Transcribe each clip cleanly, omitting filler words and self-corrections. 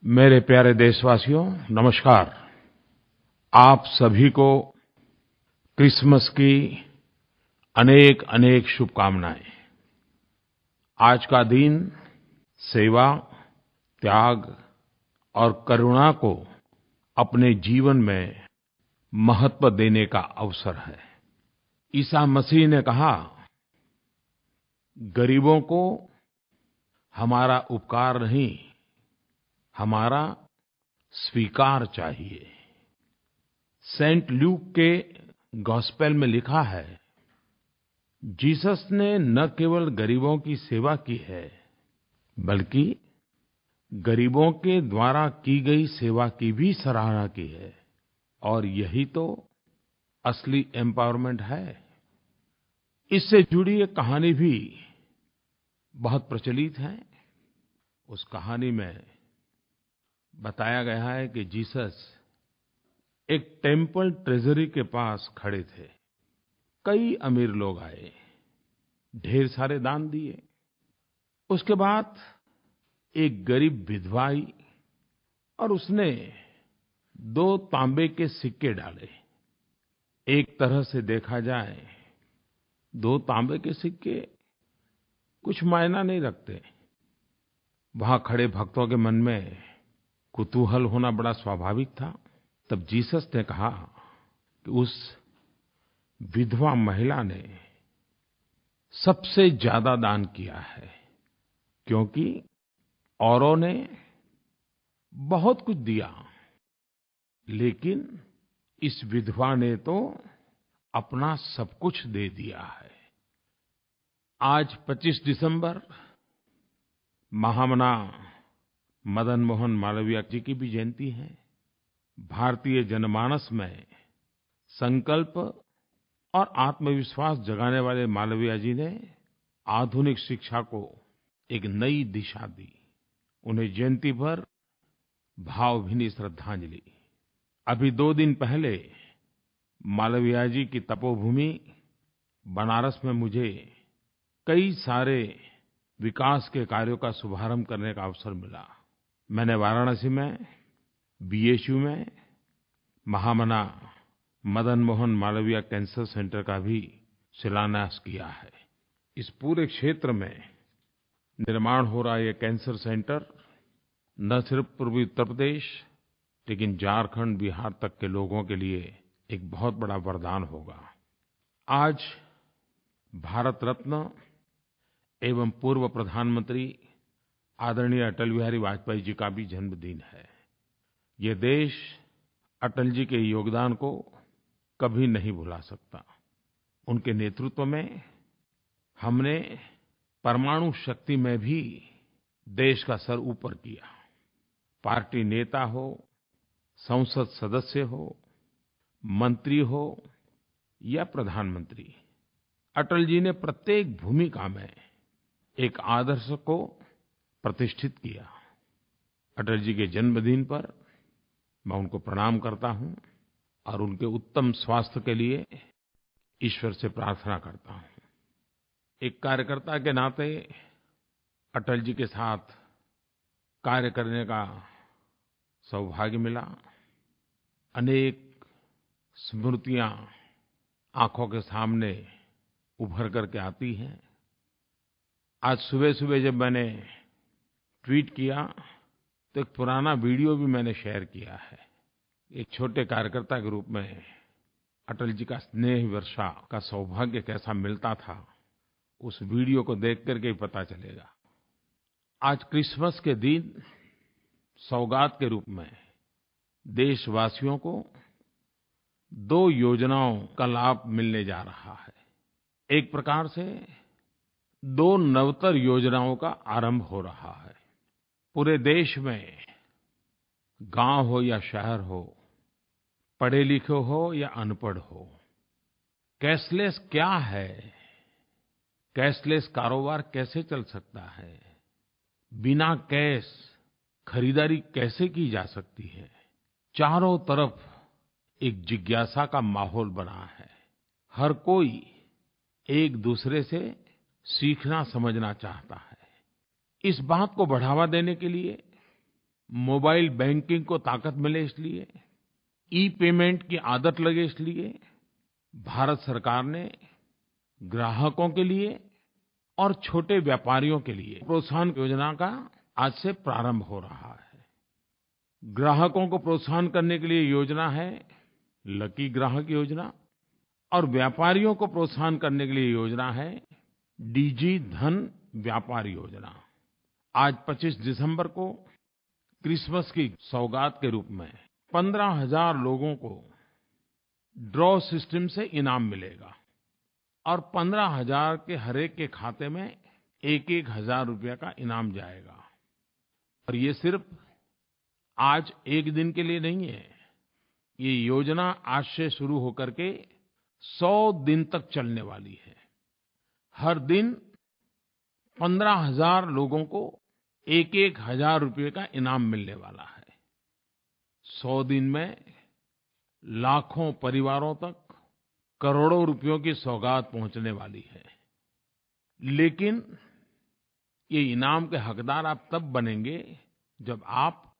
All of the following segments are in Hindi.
मेरे प्यारे देशवासियों, नमस्कार। आप सभी को क्रिसमस की अनेक-अनेक शुभकामनाएँ। आज का दिन सेवा, त्याग और करुणा को अपने जीवन में महत्व देने का अवसर है। ईसा मसीह ने कहा, गरीबों को हमारा उपकार नहीं, हमारा स्वीकार चाहिए। सेंट ल्यूक के गॉस्पेल में लिखा है, जीसस ने न केवल गरीबों की सेवा की है, बल्कि गरीबों के द्वारा की गई सेवा की भी सराहना की है। और यही तो असली एम्पावरमेंट है। इससे जुड़ी एक कहानी भी बहुत प्रचलित है। उस कहानी में बताया गया है कि जीसस एक टेम्पल ट्रेजरी के पास खड़े थे। कई अमीर लोग आए, ढेर सारे दान दिए। उसके बाद एक गरीब विधवा आई और उसने 2 तांबे के सिक्के डाले। एक तरह से देखा जाए 2 तांबे के सिक्के कुछ मायना नहीं रखते। वहाँ खड़े भक्तों के मन में कुतूहल होना बड़ा स्वाभाविक था। तब जीसस ने कहा कि उस विधवा महिला ने सबसे ज्यादा दान किया है, क्योंकि औरों ने बहुत कुछ दिया, लेकिन इस विधवा ने तो अपना सब कुछ दे दिया है। आज 25 दिसंबर महामना मदन मोहन मालवीय जी की भी जयंती है। भारतीय जनमानस में संकल्प और आत्मविश्वास जगाने वाले मालवीय जी ने आधुनिक शिक्षा को एक नई दिशा दी। उन्हें जयंती पर भावभीनी श्रद्धांजलि। अभी 2 दिन पहले मालवीय जी की तपोभूमि बनारस में मुझे कई सारे विकास के कार्यों का शुभारंभ करने का अवसर मिला। मैंने वाराणसी में बीएचयू में महामना मदन मोहन मालवीय कैंसर सेंटर का भी शिलान्यास किया है। इस पूरे क्षेत्र में निर्माण हो रहा ये कैंसर सेंटर न सिर्फ पूर्वी उत्तर प्रदेश, लेकिन झारखंड, बिहार तक के लोगों के लिए एक बहुत बड़ा वरदान होगा। आज भारत रत्न एवं पूर्व प्रधानमंत्री आदरणीय अटल बिहारी वाजपेयी जी का भी जन्मदिन है। ये देश अटल जी के योगदान को कभी नहीं भुला सकता। उनके नेतृत्व में हमने परमाणु शक्ति में भी देश का सर ऊपर किया। पार्टी नेता हो, संसद सदस्य हो, मंत्री हो या प्रधानमंत्री, अटल जी ने प्रत्येक भूमिका में एक आदर्श को प्रतिष्ठित किया। अटल जी के जन्मदिन पर मैं उनको प्रणाम करता हूँ और उनके उत्तम स्वास्थ्य के लिए ईश्वर से प्रार्थना करता हूँ। एक कार्यकर्ता के नाते अटल जी के साथ कार्य करने का सौभाग्य मिला। अनेक स्मृतियाँ आँखों के सामने उभर करके आती हैं। आज सुबह-सुबह जब मैंने ट्वीट किया तो एक पुराना वीडियो भी मैंने शेयर किया है। एक छोटे कार्यकर्ता के रूप में अटल जी का स्नेह वर्षा का सौभाग्य कैसा मिलता था, उस वीडियो को देख करके ही पता चलेगा। आज क्रिसमस के दिन सौगात के रूप में देशवासियों को 2 योजनाओं का लाभ मिलने जा रहा है। एक प्रकार से 2 नवतर योजनाओं का आरंभ हो रहा है। पूरे देश में गाँव हो या शहर हो, पढ़े लिखे हो या अनपढ़ हो, कैशलेस क्या है, कैशलेस कारोबार कैसे चल सकता है, बिना कैश खरीदारी कैसे की जा सकती है, चारों तरफ एक जिज्ञासा का माहौल बना है। हर कोई एक दूसरे से सीखना समझना चाहता है। इस बात को बढ़ावा देने के लिए मोबाइल बैंकिंग को ताकत मिले इसलिए, ई-पेमेंट की आदत लगे इसलिए भारत सरकार ने ग्राहकों के लिए और छोटे व्यापारियों के लिए प्रोत्साहन योजना का आज से प्रारंभ हो रहा है। ग्राहकों को प्रोत्साहन करने के लिए योजना है लकी ग्राहक योजना और व्यापारियों को प्रोत्साहन करने के लिए योजना है डिजी धन व्यापार योजना। आज 25 दिसंबर को क्रिसमस की सौगात के रूप में 15,000 लोगों को ड्रॉ सिस्टम से इनाम मिलेगा और 15,000 के हर एक के खाते में एक-एक हज़ार रुपये का इनाम जाएगा। और ये सिर्फ आज एक दिन के लिए नहीं है, ये योजना आज से शुरू होकर के 100 दिन तक चलने वाली है। हर दिन 15,000 लोगों को एक-एक हज़ार रुपये का इनाम मिलने वाला है। 100 दिन में लाखों परिवारों तक करोड़ों रुपयों की सौगात पहुंचने वाली है। लेकिन ये इनाम के हकदार आप तब बनेंगे जब आप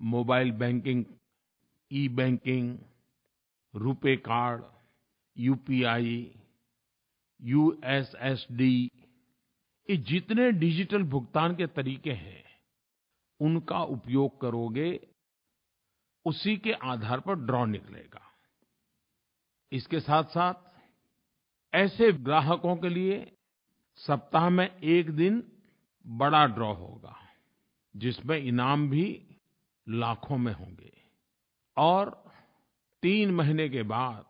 mobile banking, e-banking, RuPay card, UPI, USSD ये जितने डिजिटल भुगतान के तरीके हैं उनका उपयोग करोगे, उसी के आधार पर ड्रॉ निकलेगा। इसके साथ-साथ ऐसे ग्राहकों के लिए सप्ताह में एक दिन बड़ा ड्रॉ होगा, जिसमें इनाम भी लाखों में होंगे। और 3 महीने के बाद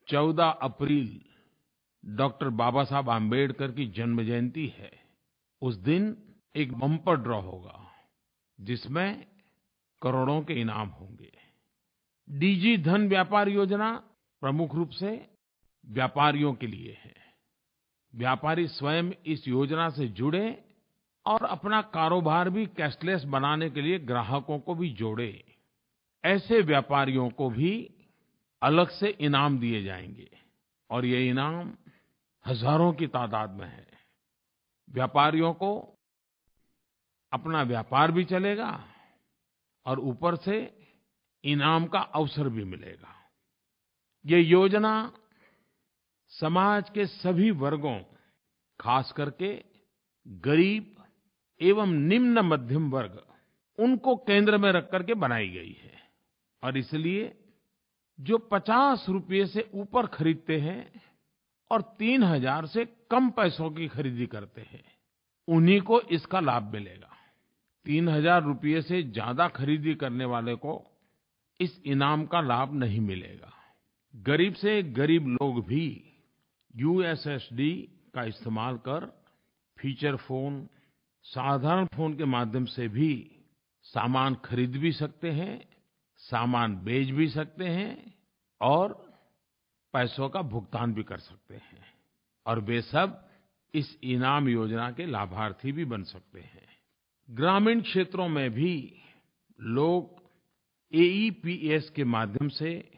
14 अप्रैल डॉक्टर बाबा साहब आम्बेडकर की जन्म जयंती है। उस दिन एक बम्पर ड्रॉ होगा, जिसमें करोड़ों के इनाम होंगे। डिजी धन व्यापार योजना प्रमुख रूप से व्यापारियों के लिए है। व्यापारी स्वयं इस योजना से जुड़े और अपना कारोबार भी कैशलेस बनाने के लिए ग्राहकों को भी जोड़े। ऐसे व्यापारियों को भी अलग से इनाम दिए जाएंगे और ये इनाम हज़ारों की तादाद में है। व्यापारियों को अपना व्यापार भी चलेगा और ऊपर से इनाम का अवसर भी मिलेगा। ये योजना समाज के सभी वर्गों, खास करके गरीब एवं निम्न मध्यम वर्ग, उनको केंद्र में रख करके बनाई गई है। और इसलिए जो 50 रुपये से ऊपर खरीदते हैं और 3,000 से कम पैसों की खरीदी करते हैं, उन्हीं को इसका लाभ मिलेगा। 3,000 रुपये से ज्यादा खरीदी करने वाले को इस इनाम का लाभ नहीं मिलेगा। गरीब से गरीब लोग भी यूएसएसडी का इस्तेमाल कर फीचर फोन, साधारण फोन के माध्यम से भी सामान खरीद भी सकते हैं, सामान बेच भी सकते हैं और पैसों का भुगतान भी कर सकते हैं। और वे सब इस इनाम योजना के लाभार्थी भी बन सकते हैं। ग्रामीण क्षेत्रों में भी लोग एईपीएस के माध्यम से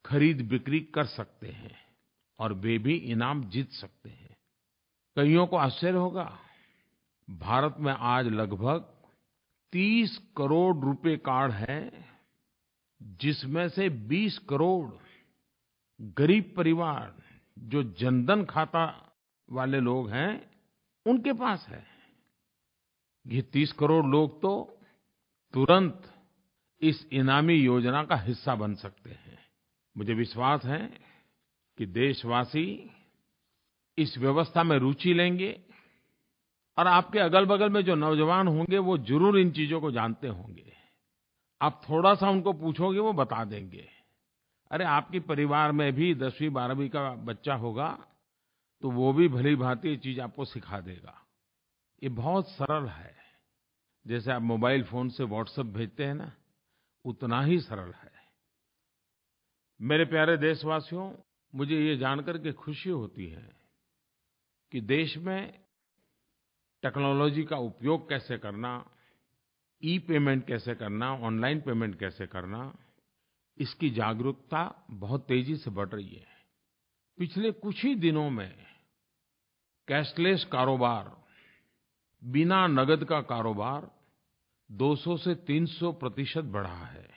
खरीद बिक्री कर सकते हैं और वे भी इनाम जीत सकते हैं। कइयों को आश्चर्य होगा, भारत में आज लगभग 30 करोड़ रुपए कार्ड हैं, जिसमें से 20 करोड़ गरीब परिवार जो जनधन खाता वाले लोग हैं, उनके पास है। ये 30 करोड़ लोग तो तुरंत इस इनामी योजना का हिस्सा बन सकते हैं। मुझे विश्वास है कि देशवासी इस व्यवस्था में रुचि लेंगे और आपके अगल-बगल में जो नौजवान होंगे वो जरूर इन चीजों को जानते होंगे। आप थोड़ा सा उनको पूछोगे, वो बता देंगे। अरे आपके परिवार में भी 10वीं 12वीं का बच्चा होगा तो वो भी भली-भांति ये चीज आपको सिखा देगा। ये बहुत सरल है। जैसे आप मोबाइल फोन से व्हाट्सएप भेजते हैं ना, उतना ही सरल है। मेरे प्यारे देशवासियों, मुझे ये जानकर के खुशी होती है कि देश में टेक्नोलॉजी का उपयोग कैसे करना, ई-पेमेंट कैसे करना, ऑनलाइन पेमेंट कैसे करना, इसकी जागरूकता बहुत तेजी से बढ़ रही है। पिछले कुछ ही दिनों में कैशलेस कारोबार, बिना नगद का कारोबार 200 से 300% बढ़ा है।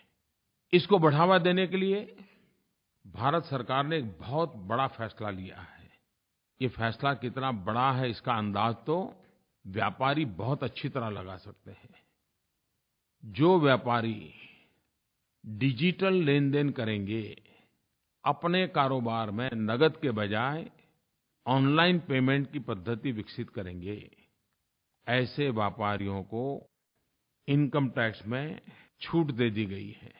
इसको बढ़ावा देने के लिए भारत सरकार ने एक बहुत बड़ा फैसला लिया है। ये फैसला कितना बड़ा है इसका अंदाज तो व्यापारी बहुत अच्छी तरह लगा सकते हैं। जो व्यापारी डिजिटल लेनदेन करेंगे, अपने कारोबार में नगद के बजाय ऑनलाइन पेमेंट की पद्धति विकसित करेंगे, ऐसे व्यापारियों को इनकम टैक्स में छूट दे दी गई है।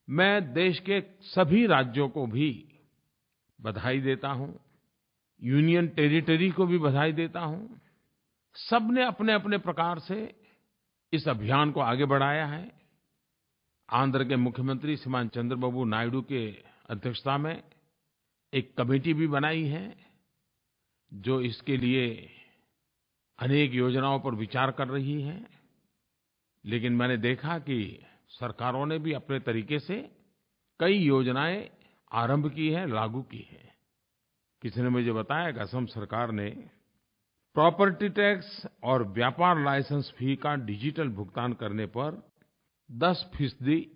मैं देश के सभी राज्यों को भी बधाई देता हूँ, यूनियन टेरिटरी को भी बधाई देता हूँ। सबने अपनेअपने प्रकार से इस अभियान को आगे बढ़ाया है। आंध्र के मुख्यमंत्री श्रीमान चंद्रबाबू नायडू के अध्यक्षता में एक कमेटी भी बनाई है, जो इसके लिए अनेक योजनाओं पर विचार कर रही है। लेकिन मैंने देखा कि सरकारों ने भी अपने तरीक़े से कई योजनाएँ आरंभ की हैं, लागू की हैं। किसी ने मुझे बताया कि असम सरकार ने प्रॉपर्टी टैक्स और व्यापार लाइसेंस फी का डिजिटल भुगतान करने पर 10%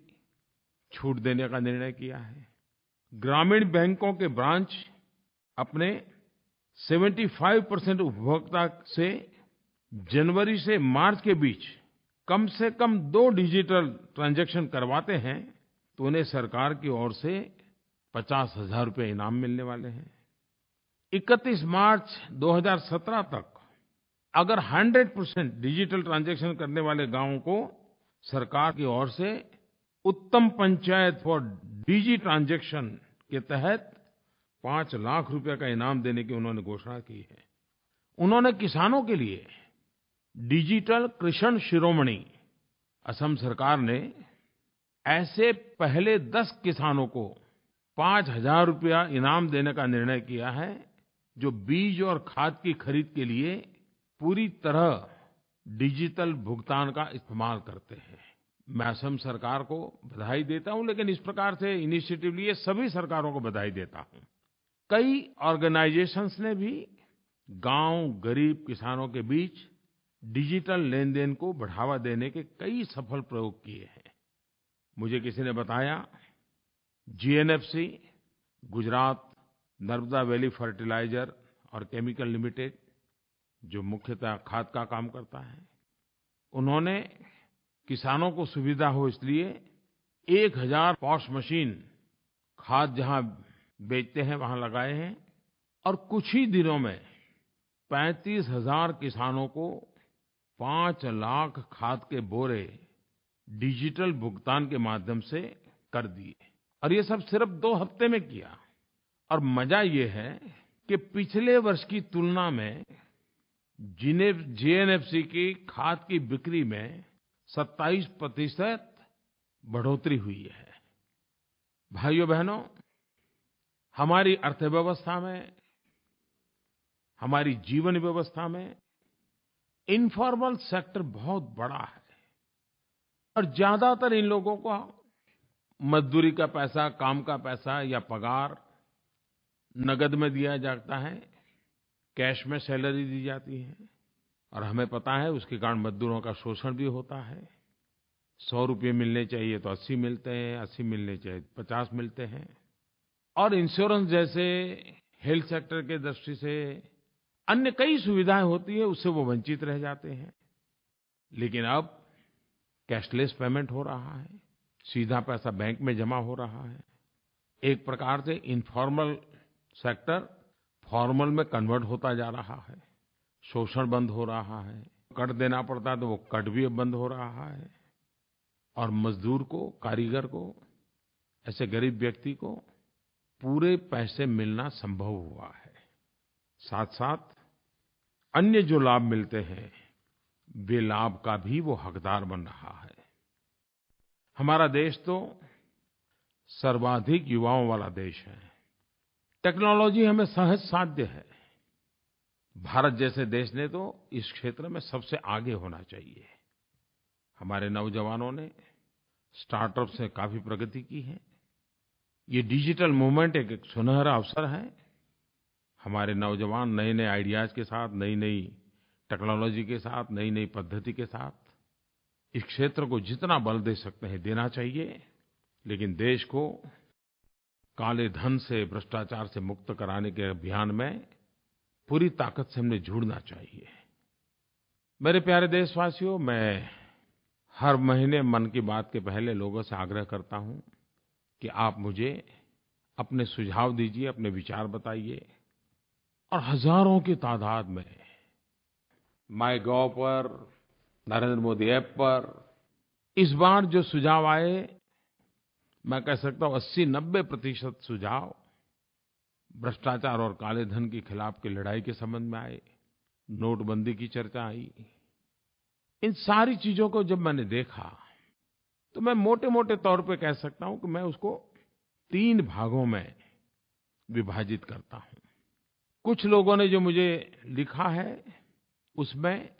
छूट देने का निर्णय किया है। ग्रामीण बैंकों के ब्रांच अपने 75% उपभोक्ता से जनवरी से मार्च के बीच कम से कम 2 डिजिटल ट्रांजैक्शन करवाते हैं तो उन्हें सरकार की ओर से 50,000 रुपये इनाम मिलने वाले हैं। 31 मार्च 2017 तक अगर 100% डिजिटल ट्रांजैक्शन करने वाले गाँवों को सरकार की ओर से उत्तम पंचायत फॉर डिजी ट्रांजैक्शन के तहत 5 लाख रुपये का इनाम देने की उन्होंने घोषणा की है। उन्होंने किसानों के लिए डिजिटल कृषक शिरोमणि, असम सरकार ने ऐसे पहले 10 किसानों को 5,000 रुपया इनाम देने का निर्णय किया है, जो बीज और खाद की खरीद के लिए पूरी तरह डिजिटल भुगतान का इस्तेमाल करते हैं। मैं असम सरकार को बधाई देता हूँ, लेकिन इस प्रकार से इनिशिएटिव लिए सभी सरकारों को बधाई देता हूँ। कई ऑर्गेनाइजेशंस ने भी गाँव गरीब किसानों के बीच डिजिटल लेनदेन को बढ़ावा देने के कई सफल प्रयोग किए हैं। मुझे किसी ने बताया GNFC, Gujarat Narmada valley fertilizer और केमिकल लिमिटेड, जो मुख्यतः खाद का काम करता है, उन्होंने किसानों को सुविधा हो इसलिए 1000 पॉश मशीन खाद जहाँ बेचते हैं वहाँ लगाए हैं और कुछ ही दिनों में 35,000 किसानों को 5 लाख खाद के बोरे डिजिटल भुगतान के माध्यम से कर दिए। और ये सब सिर्फ 2 हफ्ते में किया। और मजा ये है कि पिछले वर्ष की तुलना में जीएनएफसी की खाद की बिक्री में 27% बढ़ोतरी हुई है। भाइयों-बहनों, हमारी अर्थव्यवस्था में, हमारी जीवन व्यवस्था में इन्फॉर्मल सेक्टर बहुत बड़ा है और ज़्यादातर इन लोगों को मज़दूरी का पैसा, काम का पैसा या पगार नगद में दिया जाता है, कैश में सैलरी दी जाती है। और हमें पता है उसके कारण मज़दूरों का शोषण भी होता है। 100 रुपये मिलने चाहिए तो 80 मिलते हैं, 80 मिलने चाहिए 50 मिलते हैं। और इंश्योरेंस जैसे हेल्थ सेक्टर के दृष्टि से अन्य कई सुविधाएं होती हैं, उससे वो वंचित रह जाते हैं। लेकिन अब कैशलेस पेमेंट हो रहा है, सीधा पैसा बैंक में जमा हो रहा है। एक प्रकार से इनफॉर्मल सेक्टर फॉर्मल में कन्वर्ट होता जा रहा है। शोषण बंद हो रहा है। कर देना पड़ता है तो वो कट भी अब बंद हो रहा है। और मज़दूर को, कारीगर को, ऐसे गरीब व्यक्ति को पूरे पैसे मिलना संभव हुआ है। साथ-साथ अन्य जो लाभ मिलते हैं, वे लाभ का भी वो हकदार बन रहा है। हमारा देश तो सर्वाधिक युवाओं वाला देश है। टेक्नोलॉजी हमें सहज साध्य है। भारत जैसे देश ने तो इस क्षेत्र में सबसे आगे होना चाहिए। हमारे नौजवानों ने स्टार्टअप से काफ़ी प्रगति की है। ये डिजिटल मूवमेंट एक सुनहरा अवसर है। हमारे नौजवान नए-नए आइडियाज़ के साथ, नई-नई टेक्नोलॉजी के साथ, नई-नई पद्धति के साथ इस क्षेत्र को जितना बल दे सकते हैं देना चाहिए, लेकिन देश को काले धन से, भ्रष्टाचार से मुक्त कराने के अभियान में पूरी ताकत से हमने जुड़ना चाहिए। मेरे प्यारे देशवासियो, मैं हर महीने मन की बात के पहले लोगों से आग्रह करता हूँ कि आप मुझे अपने सुझाव दीजिए, अपने विचार बताइए, और हज़ारों की तादाद में माइगोव पर, नरेंद्र मोदी App पर इस बार जो सुझाव आए, मैं कह सकता हूँ 80-90% सुझाव भ्रष्टाचार और काले धन के खिलाफ़ की लड़ाई के संबंध में आए। नोटबंदी की चर्चा आई। इन सारी चीज़ों को जब मैंने देखा तो मैं मोटे-मोटे तौर पे कह सकता हूँ कि मैं उसको 3 भागों में विभाजित करता हूँ। कुछ लोगों ने जो मुझे लिखा है उसमें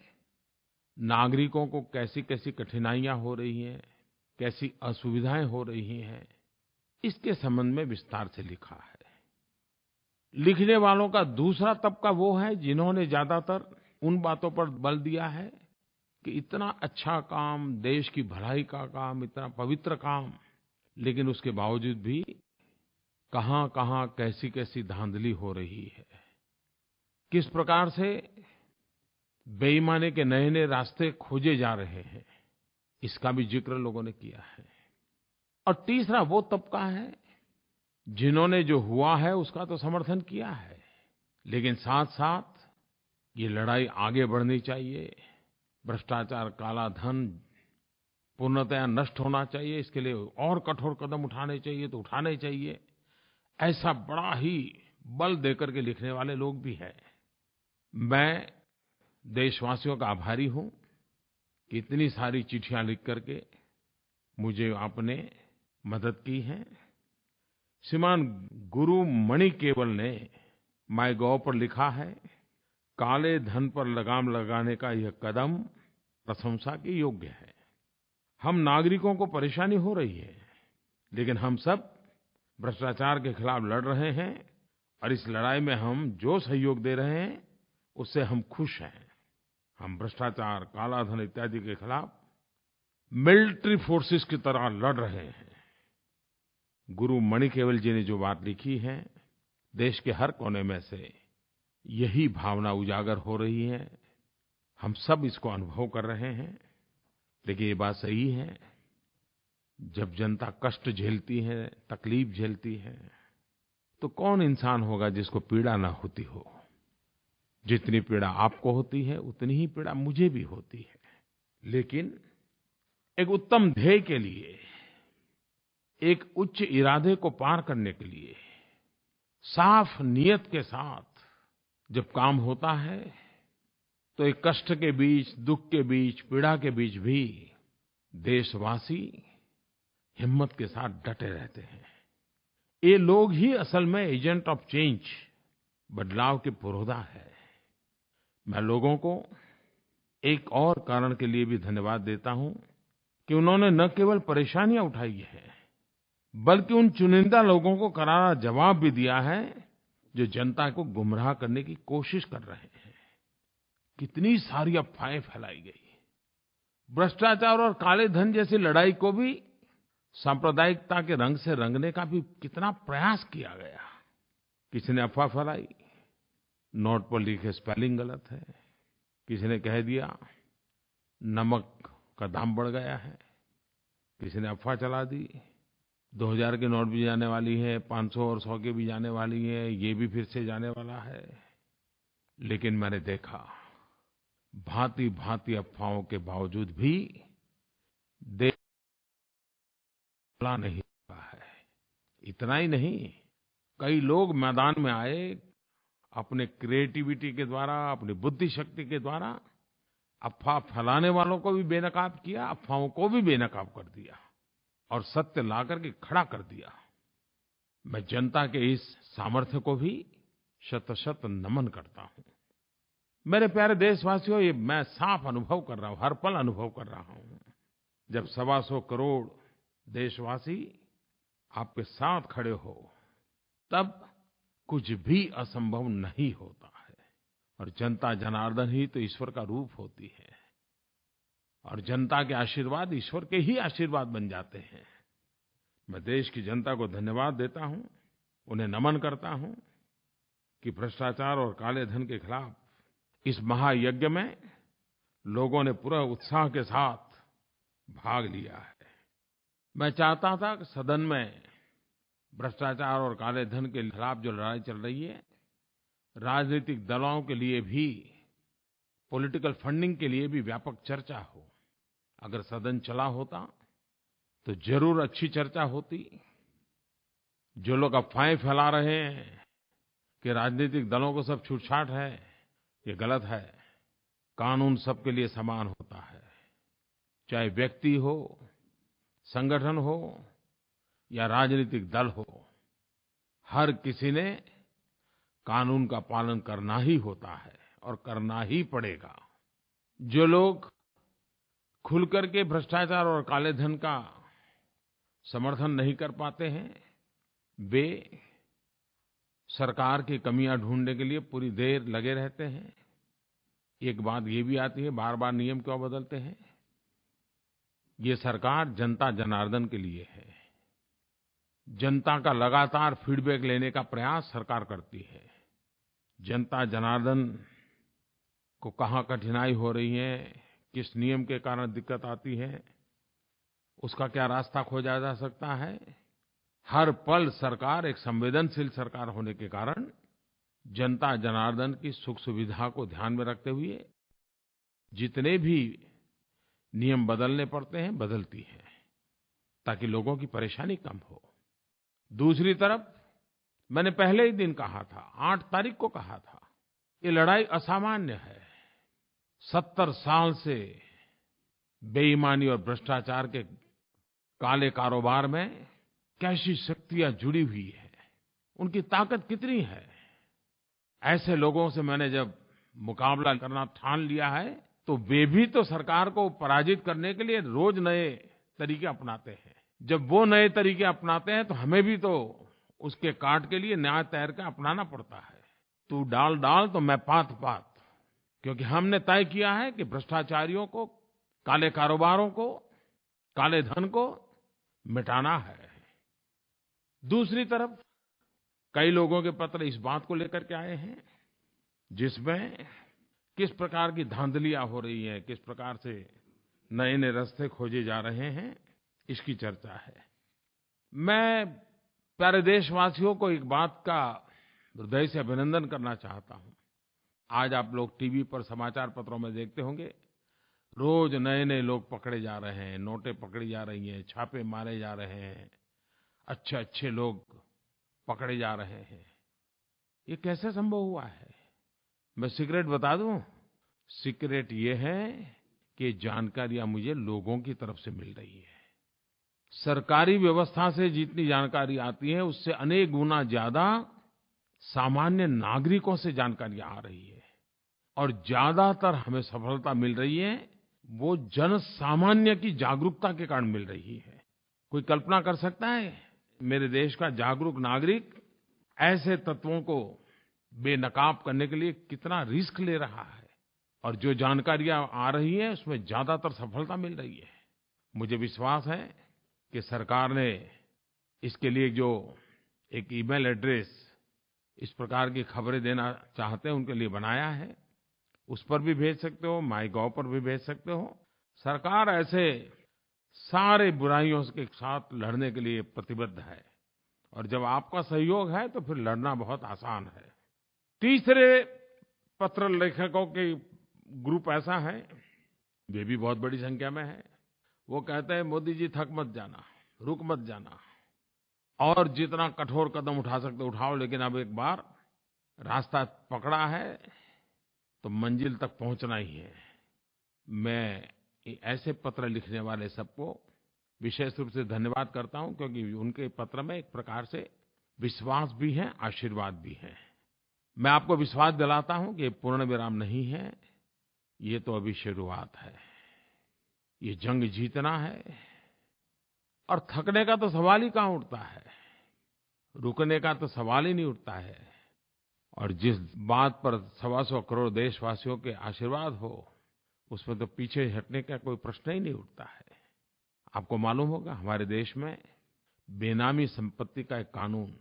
नागरिकों को कैसी-कैसी कठिनाइयाँ हो रही हैं, कैसी असुविधाएँ हो रही हैं, इसके संबंध में विस्तार से लिखा है। लिखने वालों का दूसरा तबका वो है जिन्होंने ज़्यादातर उन बातों पर बल दिया है कि इतना अच्छा काम, देश की भलाई का काम, इतना पवित्र काम, लेकिन उसके बावजूद भी कहाँ-कहाँ, कैसी-कैसी धांधली हो रही है। किस प्रकार से बेईमानी के नए-नए रास्ते खोजे जा रहे हैं, इसका भी ज़िक्र लोगों ने किया है। और तीसरा वो तबका है जिन्होंने जो हुआ है उसका तो समर्थन किया है, लेकिन साथ-साथ ये लड़ाई आगे बढ़नी चाहिए। भ्रष्टाचार, काला धन पूर्णतया नष्ट होना चाहिए, इसके लिए और कठोर कदम उठाने चाहिए तो उठाने चाहिए। ऐसा बड़ा ही बल देकर के लिखने वाले लोग भी हैं। मैं देशवासियों का आभारी हूँ कि इतनी सारी चिट्ठियाँ लिख करके मुझे आपने मदद की है। श्रीमान गुरुमणि केवल ने माइगोव पर लिखा है, काले धन पर लगाम लगाने का यह कदम प्रशंसा के योग्य है। हम नागरिकों को परेशानी हो रही है, लेकिन हम सब भ्रष्टाचार के खिलाफ़ लड़ रहे हैं और इस लड़ाई में हम जो सहयोग दे रहे हैं उससे हम खुश हैं। हम भ्रष्टाचार, काला धन इत्यादि के खिलाफ़ मिलिटरी फोर्सेस की तरह लड़ रहे हैं। गुरु मणिकेवल जी ने जो बात लिखी है, देश के हर कोने में से यही भावना उजागर हो रही है। हम सब इसको अनुभव कर रहे हैं। लेकिन ये बात सही है, जब जनता कष्ट झेलती है, तकलीफ झेलती है, तो कौन इंसान होगा जिसको पीड़ा न होती हो। जितनी पीड़ा आपको होती है उतनी ही पीड़ा मुझे भी होती है। लेकिन एक उत्तम ध्येय के लिए, एक उच्च इरादे को पार करने के लिए साफ नियत के साथ जब काम होता है तो एक कष्ट के बीच, दुःख के बीच, पीड़ा के बीच भी देशवासी हिम्मत के साथ डटे रहते हैं। ये लोग ही असल में एजेंट ऑफ चेंज, बदलाव के पुरोधा है। मैं लोगों को एक और कारण के लिए भी धन्यवाद देता हूँ कि उन्होंने न केवल परेशानियाँ उठाई हैं, बल्कि उन चुनिंदा लोगों को करारा जवाब भी दिया है जो जनता को गुमराह करने की कोशिश कर रहे हैं। कितनी सारी अफवाहें फैलाई गई। भ्रष्टाचार और काले धन जैसी लड़ाई को भी सांप्रदायिकता के रंग से रंगने का भी कितना प्रयास किया गया। किसी ने अफवाह फैलाई, नोट पर लिखे स्पेलिंग गलत है। किसी ने कह दिया नमक का दाम बढ़ गया है। किसी ने अफवाह चला दी 2000 के नोट भी जाने वाली है, 500 और 100 के भी जाने वाली है, ये भी फिर से जाने वाला है। लेकिन मैंने देखा भांति-भांति अफवाहों के बावजूद भी देश नहीं हुआ है। इतना ही नहीं, कई लोग मैदान में आए, अपने क्रिएटिविटी के द्वारा, अपनी बुद्धि शक्ति के द्वारा अफवाह फैलाने वालों को भी बेनकाब किया, अफवाहों को भी बेनकाब कर दिया और सत्य ला करके खड़ा कर दिया। मैं जनता के इस सामर्थ्य को भी शत-शत नमन करता हूँ। मेरे प्यारे देशवासियों, ये मैं साफ अनुभव कर रहा हूँ, हर पल अनुभव कर रहा हूँ। जब 125 करोड़ देशवासी आपके साथ खड़े हो, तब कुछ भी असंभव नहीं होता है। और जनता जनार्दन ही तो ईश्वर का रूप होती है। और जनता के आशीर्वाद ईश्वर के ही आशीर्वाद बन जाते हैं। मैं देश की जनता को धन्यवाद देता हूँ, उन्हें नमन करता हूँ कि भ्रष्टाचार और काले धन के खिलाफ़ इस महायज्ञ में लोगों ने पूरा उत्साह के साथ भाग लिया है। मैं चाहता था कि सदन में भ्रष्टाचार और काले धन के खिलाफ़ जो लड़ाई चल रही है, राजनीतिक दलों के लिए भी, पॉलिटिकल फंडिंग के लिए भी व्यापक चर्चा हो। अगर सदन चला होता तो ज़रूर अच्छी चर्चा होती। जो लोग अफ़वाहें फैला रहे हैं कि राजनीतिक दलों को सब छूटछाट है, ये गलत है। कानून सबके लिए समान होता है, चाहे व्यक्ति हो, संगठन हो या राजनीतिक दल हो। हर किसी ने कानून का पालन करना ही होता है और करना ही पड़ेगा। जो लोग खुल करके भ्रष्टाचार और काले धन का समर्थन नहीं कर पाते हैं, वे सरकार की कमियां ढूंढने के लिए पूरी देर लगे रहते हैं। एक बात ये भी आती है, बार-बार नियम क्यों बदलते हैं? ये सरकार जनता जनार्दन के लिए है। जनता का लगातार फीडबैक लेने का प्रयास सरकार करती है। जनता जनार्दन को कहाँ कठिनाई हो रही है, किस नियम के कारण दिक्कत आती है, उसका क्या रास्ता खोजा जा सकता है। हर पल सरकार एक संवेदनशील सरकार होने के कारण जनता जनार्दन की सुख सुविधा को ध्यान में रखते हुए जितने भी नियम बदलने पड़ते हैं, बदलती है, ताकि लोगों की परेशानी कम हो। दूसरी तरफ मैंने पहले ही दिन कहा था, 8 तारीख को कहा था, ये लड़ाई असामान्य है। 70 साल से बेईमानी और भ्रष्टाचार के काले कारोबार में कैसी शक्तियाँ जुड़ी हुई हैं, उनकी ताकत कितनी है। ऐसे लोगों से मैंने जब मुकाबला करना ठान लिया है, तो वे भी तो सरकार को पराजित करने के लिए रोज नए तरीके अपनाते हैं। जब वो नए तरीके अपनाते हैं तो हमें भी तो उसके काट के लिए नया तरीका अपनाना पड़ता है। तू डाल डाल तो मैं पात पात, क्योंकि हमने तय किया है कि भ्रष्टाचारियों को, काले कारोबारों को, काले धन को मिटाना है। दूसरी तरफ कई लोगों के पत्र इस बात को लेकर के आए हैं, जिसमें किस प्रकार की धांधलियां हो रही हैं, किस प्रकार से नए-नए रास्ते खोजे जा रहे हैं, इसकी चर्चा है। मैं प्यारे देशवासियों को एक बात का हृदय से अभिनंदन करना चाहता हूँ। आज आप लोग टीवी पर, समाचार पत्रों में देखते होंगे, रोज नए-नए लोग पकड़े जा रहे हैं, नोटें पकड़ी जा रही हैं, छापे मारे जा रहे हैं, अच्छे-अच्छे लोग पकड़े जा रहे हैं। ये कैसे संभव हुआ है? मैं सीक्रेट बता दूं? सीक्रेट ये है कि जानकारियां मुझे लोगों की तरफ से मिल रही है। सरकारी व्यवस्था से जितनी जानकारी आती है, उससे अनेक गुना ज्यादा सामान्य नागरिकों से जानकारियां आ रही है। और ज्यादातर हमें सफलता मिल रही है, वो जन सामान्य की जागरूकता के कारण मिल रही है। कोई कल्पना कर सकता है, मेरे देश का जागरूक नागरिक ऐसे तत्वों को बेनकाब करने के लिए कितना रिस्क ले रहा है, और जो जानकारियां आ रही हैं उसमें ज्यादातर सफलता मिल रही है। मुझे विश्वास है कि सरकार ने इसके लिए जो एक ईमेल एड्रेस इस प्रकार की खबरें देना चाहते हैं उनके लिए बनाया है, उस पर भी भेज सकते हो, माइगोव पर भी भेज सकते हो। सरकार ऐसे सारे बुराइयों के साथ लड़ने के लिए प्रतिबद्ध है, और जब आपका सहयोग है तो फिर लड़ना बहुत आसान है। तीसरे पत्र लेखकों के ग्रुप ऐसा है, वे भी बहुत बड़ी संख्या में है। वो कहते हैं, मोदी जी थक मत जाना, रुक मत जाना, और जितना कठोर कदम उठा सकते उठाओ, लेकिन अब एक बार रास्ता पकड़ा है तो मंजिल तक पहुंचना ही है। मैं ऐसे पत्र लिखने वाले सबको विशेष रूप से धन्यवाद करता हूं, क्योंकि उनके पत्र में एक प्रकार से विश्वास भी है, आशीर्वाद भी है। मैं आपको विश्वास दिलाता हूं कि ये पूर्ण विराम नहीं है, ये तो अभी शुरुआत है। ये जंग जीतना है, और थकने का तो सवाल ही कहाँ उठता है, रुकने का तो सवाल ही नहीं उठता है। और जिस बात पर 125 करोड़ देशवासियों के आशीर्वाद हो, उसमें तो पीछे हटने का कोई प्रश्न ही नहीं उठता है। आपको मालूम होगा हमारे देश में बेनामी संपत्ति का एक कानून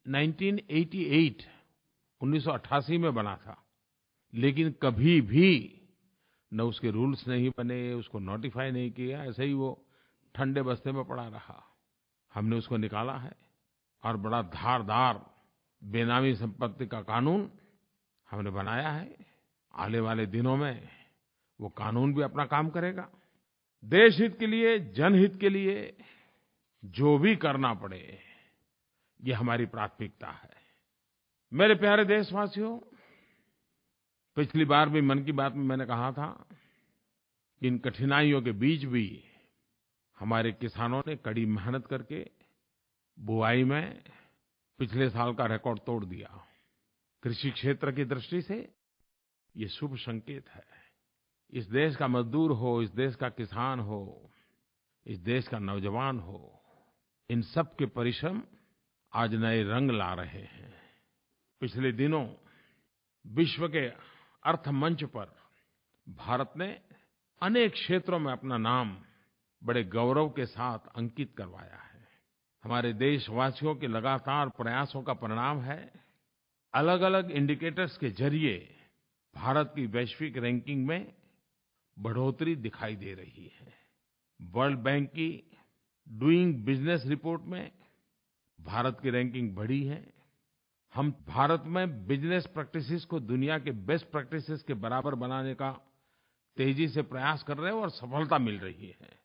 1988 1988 में बना था, लेकिन कभी भी न उसके रूल्स नहीं बने, उसको नोटिफाई नहीं किया, ऐसे ही वो ठंडे बस्ते में पड़ा रहा। हमने उसको निकाला है और बड़ा धारदार बेनामी संपत्ति का कानून हमने बनाया है। आने वाले दिनों में वो कानून भी अपना काम करेगा। देश हित के लिए, जनहित के लिए जो भी करना पड़े, ये हमारी प्राथमिकता है। मेरे प्यारे देशवासियों, पिछली बार भी मन की बात में मैंने कहा था कि इन कठिनाइयों के बीच भी हमारे किसानों ने कड़ी मेहनत करके बुआई में पिछले साल का रिकॉर्ड तोड़ दिया। कृषि क्षेत्र की दृष्टि से ये शुभ संकेत है। इस देश का मज़दूर हो, इस देश का किसान हो, इस देश का नौजवान हो, इन सब के परिश्रम आज नए रंग ला रहे हैं। पिछले दिनों विश्व के अर्थ मंच पर भारत ने अनेक क्षेत्रों में अपना नाम बड़े गौरव के साथ अंकित करवाया है। हमारे देशवासियों के लगातार प्रयासों का परिणाम है। अलग-अलग इंडिकेटर्स के ज़रिये भारत की वैश्विक रैंकिंग में बढ़ोतरी दिखाई दे रही है। वर्ल्ड बैंक की डूइंग बिजनेस रिपोर्ट में भारत की रैंकिंग बढ़ी है। हम भारत में बिजनेस प्रैक्टिसेस को दुनिया के बेस्ट प्रैक्टिसेस के बराबर बनाने का तेजी से प्रयास कर रहे हैं और सफलता मिल रही है।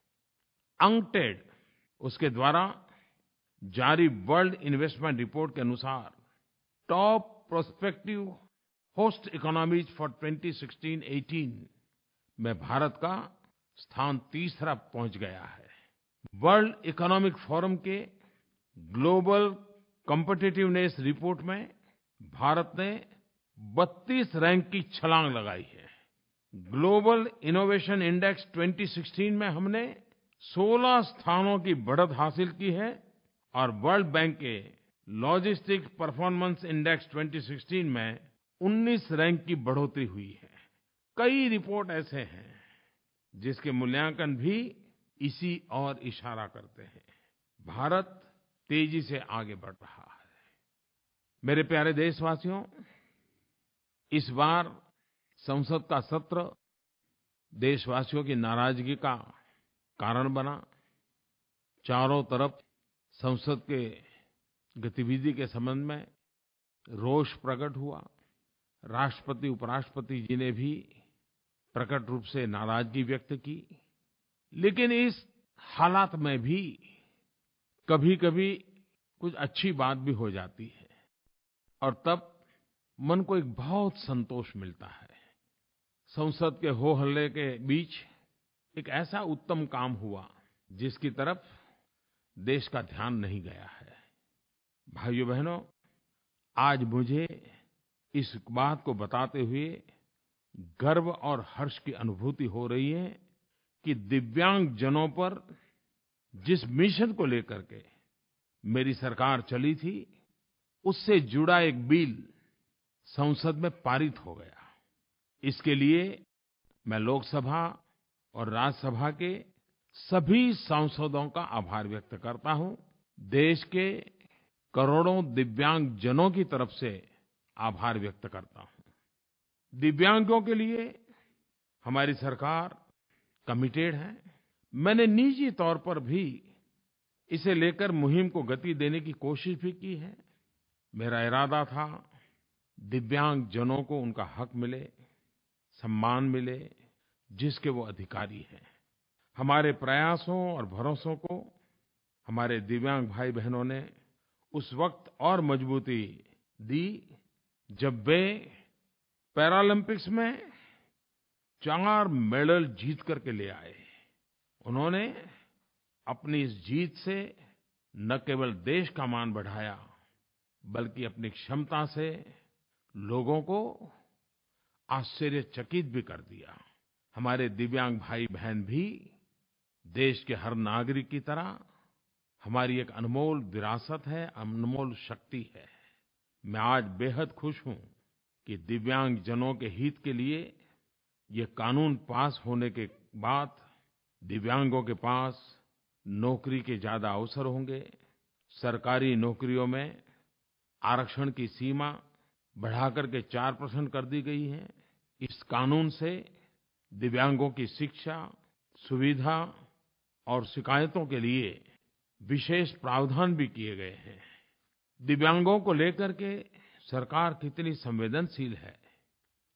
अंक्टेड उसके द्वारा जारी वर्ल्ड इन्वेस्टमेंट रिपोर्ट के अनुसार top prospective host economies for 2016-18 में भारत का स्थान तीसरा पहुंच गया है। वर्ल्ड इकोनॉमिक फोरम के ग्लोबल कॉम्पिटिटिवनेस रिपोर्ट में भारत ने 32 रैंक की छलांग लगाई है। ग्लोबल इनोवेशन इंडेक्स 2016 में हमने 16 स्थानों की बढ़त हासिल की है और वर्ल्ड बैंक के लॉजिस्टिक्स परफॉर्मेंस इंडेक्स 2016 में 19 रैंक की बढ़ोतरी हुई है। कई रिपोर्ट ऐसे हैं जिसके मूल्यांकन भी इसी ओर इशारा करते हैं। भारत तेजी से आगे बढ़ रहा है। मेरे प्यारे देशवासियों, इस बार संसद का सत्र देशवासियों की नाराजगी का कारण बना। चारों तरफ संसद के गतिविधि के संबंध में रोष प्रकट हुआ। राष्ट्रपति, उपराष्ट्रपति जी ने भी प्रकट रूप से नाराजगी व्यक्त की। लेकिन इस हालात में भी कभीकभी कुछ अच्छी बात भी हो जाती है और तब मन को एक बहुत संतोष मिलता है। संसद के हो-हल्ले के बीच एक ऐसा उत्तम काम हुआ जिसकी तरफ देश का ध्यान नहीं गया है। भाइयों-बहनों, आज मुझे इस बात को बताते हुए गर्व और हर्ष की अनुभूति हो रही है कि दिव्यांगजनों पर जिस मिशन को लेकर के मेरी सरकार चली थी, उससे जुड़ा एक बिल संसद में पारित हो गया। इसके लिए मैं लोकसभा और राज्यसभा के सभी सांसदों का आभार व्यक्त करता हूँ। देश के करोड़ों दिव्यांगजनों की तरफ से आभार व्यक्त करता हूँ। दिव्यांगों के लिए हमारी सरकार कमिटेड है। मैंने निजी तौर पर भी इसे लेकर मुहिम को गति देने की कोशिश भी की है। मेरा इरादा था दिव्यांगजनों को उनका हक मिले, सम्मान मिले, जिसके वो अधिकारी हैं। हमारे प्रयासों और भरोसों को हमारे दिव्यांग भाई-बहनों ने उस वक्त और मजबूती दी जब वे पैरालम्पिक्स में 4 मेडल जीत करके ले आए। उन्होंने अपनी इस जीत से न केवल देश का मान बढ़ाया, बल्कि अपनी क्षमता से लोगों को आश्चर्यचकित भी कर दिया। हमारे दिव्यांग भाई-बहन भी देश के हर नागरिक की तरह हमारी एक अनमोल विरासत है, अनमोल शक्ति है। मैं आज बेहद खुश हूँ कि दिव्यांगजनों के हित के लिए ये कानून पास होने के बाद दिव्यांगों के पास नौकरी के ज़्यादा अवसर होंगे। सरकारी नौकरियों में आरक्षण की सीमा बढ़ाकर के 4% कर दी गई है। इस कानून से दिव्यांगों की शिक्षा, सुविधा और शिकायतों के लिए विशेष प्रावधान भी किए गए हैं। दिव्यांगों को लेकर के सरकार कितनी संवेदनशील है,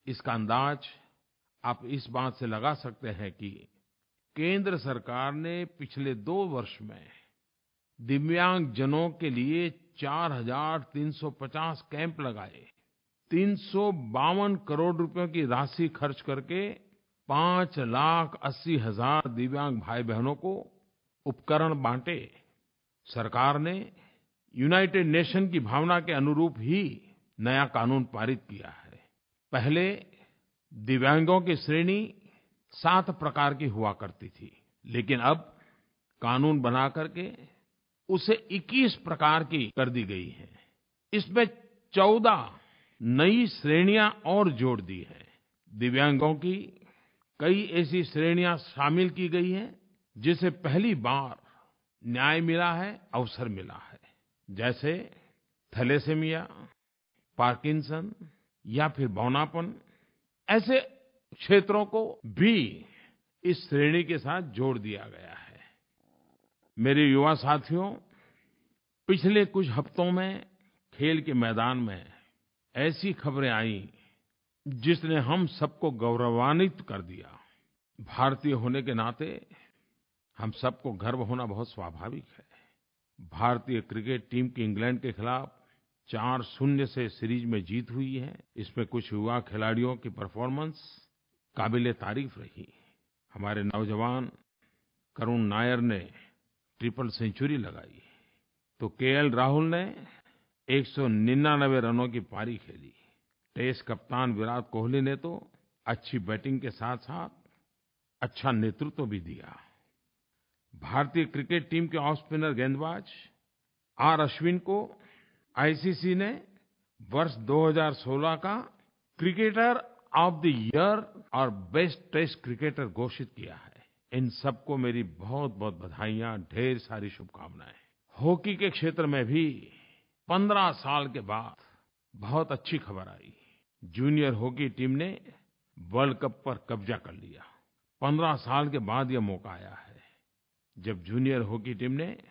इसका अंदाज आप इस बात से लगा सकते हैं कि केंद्र सरकार ने पिछले 2 वर्ष में दिव्यांगजनों के लिए 4,350 कैंप लगाए, 352 करोड़ रुपयों की राशि खर्च करके 5,80,000 दिव्यांग भाईबहनों को उपकरण बांटे। सरकार ने यूनाइटेड नेशन की भावना के अनुरूप ही नया कानून पारित किया है। पहले दिव्यांगों की श्रेणी 7 प्रकार की हुआ करती थी, लेकिन अब कानून बना करके उसे 21 प्रकार की कर दी गई है। इसमें 14 नई श्रेणियां और जोड़ दी हैं। दिव्यांगों की कई ऐसी श्रेणियां शामिल की गई हैं जिसे पहली बार न्याय मिला है, अवसर मिला है। जैसे थैलेसेमिया, पार्किंसन या फिर बौनापन, ऐसे क्षेत्रों को भी इस श्रेणी के साथ जोड़ दिया गया है। मेरे युवा साथियों, पिछले कुछ हफ्तों में खेल के मैदान में ऐसी खबरें आईं जिसने हम सबको गौरवान्वित कर दिया। भारतीय होने के नाते हम सबको गर्व होना बहुत स्वाभाविक है। भारतीय क्रिकेट टीम की इंग्लैंड के खिलाफ 4-0 से सीरीज में जीत हुई है। इसमें कुछ युवा खिलाड़ियों की परफॉर्मेंस काबिल-ए-तारीफ रही। हमारे नौजवान करुण नायर ने ट्रिपल सेंचुरी लगाई, तो केएल राहुल ने 199 रनों की पारी खेली। टेस्ट कप्तान विराट कोहली ने तो अच्छी बैटिंग के साथ-साथ अच्छा नेतृत्व भी दिया। भारतीय क्रिकेट टीम के ऑफ स्पिनर गेंदबाज आर अश्विन को आईसीसी ने वर्ष 2016 का क्रिकेटर ऑफ द ईयर और बेस्ट टेस्ट क्रिकेटर घोषित किया है। इन सबको मेरी बहुत-बहुत बधाइयाँ, ढेर सारी शुभकामनाएं। हॉकी के क्षेत्र में भी 15 साल के बाद बहुत अच्छी खबर आई। जूनियर हॉकी टीम ने वर्ल्ड कप पर कब्जा कर लिया। 15 साल के बाद ये मौका आया है जब जूनियर हॉकी टीम ने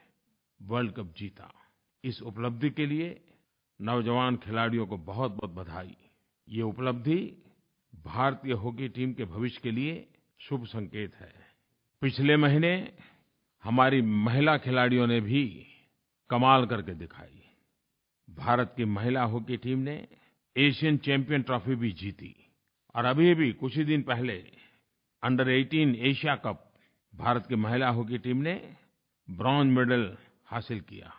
वर्ल्ड कप जीता। इस उपलब्धि के लिए नौजवान खिलाड़ियों को बहुत-बहुत बधाई। ये उपलब्धि भारतीय हॉकी टीम के भविष्य के लिए शुभ संकेत है। पिछले महीने हमारी महिला खिलाड़ियों ने भी कमाल करके दिखाई। भारत की महिला हॉकी टीम ने एशियन चैम्पियन ट्रॉफी भी जीती और अभी कुछ ही दिन पहले अंडर 18 एशिया कप भारत की महिला हॉकी टीम ने ब्रोंज मेडल हासिल किया।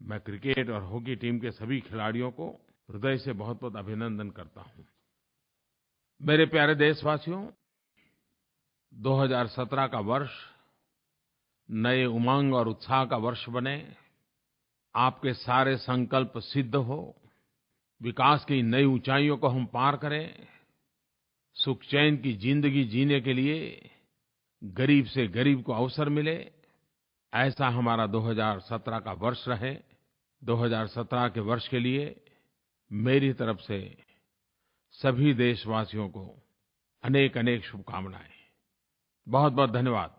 मैं क्रिकेट और हॉकी टीम के सभी खिलाड़ियों को हृदय से बहुत-बहुत अभिनंदन करता हूँ। मेरे प्यारे देशवासियों, 2017 का वर्ष नए उमंग और उत्साह का वर्ष बने। आपके सारे संकल्प सिद्ध हो, विकास की नई ऊंचाइयों को हम पार करें, सुख चैन की जिंदगी जीने के लिए गरीब से गरीब को अवसर मिले, ऐसा हमारा 2017 का वर्ष रहे। 2017 के वर्ष के लिए मेरी तरफ से सभी देशवासियों को अनेक-अनेक शुभकामनाएं। बहुत-बहुत धन्यवाद।